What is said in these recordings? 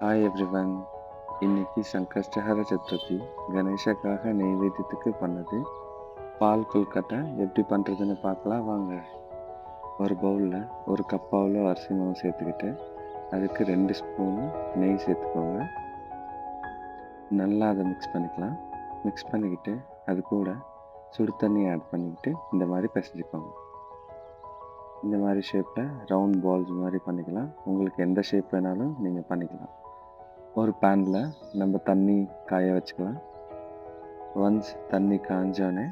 Hi everyone. இன்னைக்கு சங்கஷ்டஹர சதுர்த்தி. கணேஷக்காக நெய்வேத்தியத்துக்கு பண்ணது பால் கொல்கட்டை எப்படி பண்ணுறதுன்னு பார்க்கலாம் வாங்க. ஒரு பவுலில் ஒரு கப் அளவு அரிசி மாவு சேர்த்துக்கிட்டு அதுக்கு 2 ஸ்பூனு நெய் சேர்த்துக்கோங்க. நல்லா அதை மிக்ஸ் பண்ணிக்கலாம். மிக்ஸ் பண்ணிக்கிட்டு அது கூட சுடு தண்ணி ஆட் பண்ணிக்கிட்டு இந்த மாதிரி பிசைஞ்சுக்கோங்க. இந்த மாதிரி ஷேப்பில் ரவுண்ட் பால்ஸ் மாதிரி பண்ணிக்கலாம். உங்களுக்கு எந்த ஷேப் வேணாலும் நீங்கள் பண்ணிக்கலாம். ஒரு பேனில் நம்ம தண்ணி காய வச்சுக்கலாம். ஒன்ஸ் தண்ணி காஞ்சோடனே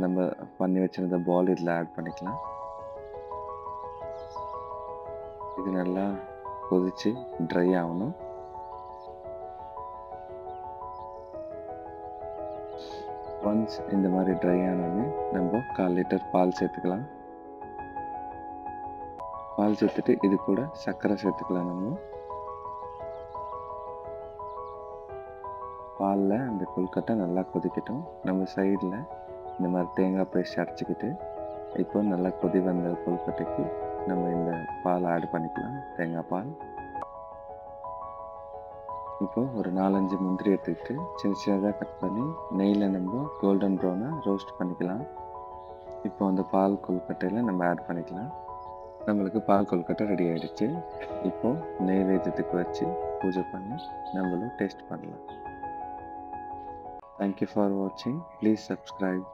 நம்ம பண்ணி வச்சுருந்த பால் இதில் ஆட் பண்ணிக்கலாம். இது நல்லா கொதித்து ட்ரை ஆகணும். ஒன்ஸ் இந்த மாதிரி ட்ரை ஆனோடனே நம்ம 1/4 லிட்டர் பால் சேர்த்துக்கலாம். பால் சேர்த்துட்டு இது கூட சர்க்கரை சேர்த்துக்கலாம். நம்ம பாலில் அந்த கொல்கட்டை நல்லா கொதிக்கட்டும். நம்ம சைடில் இந்த மாதிரி தேங்காய் பேஸ்ட் அரைச்சிக்கிட்டு இப்போ நல்லா கொதி வந்த கொல்கட்டைக்கு நம்ம இந்த பால் ஆட் பண்ணிக்கலாம். தேங்காய் பால். இப்போ ஒரு 4-5 முந்திரி எடுத்துக்கிட்டு சின்ன சின்னதாக கட் பண்ணி நெய்யில் நம்ம கோல்டன் ப்ரௌனாக ரோஸ்ட் பண்ணிக்கலாம். இப்போ அந்த பால் கொல்கட்டையில் நம்ம ஆட் பண்ணிக்கலாம். நம்மளுக்கு பால் கொல்கட்டை ரெடி ஆகிடுச்சு. இப்போது நெய்வேத்தியத்துக்கு வச்சு பூஜை பண்ணி நம்மளும் டேஸ்ட் பண்ணலாம். Thank you for watching. Please subscribe.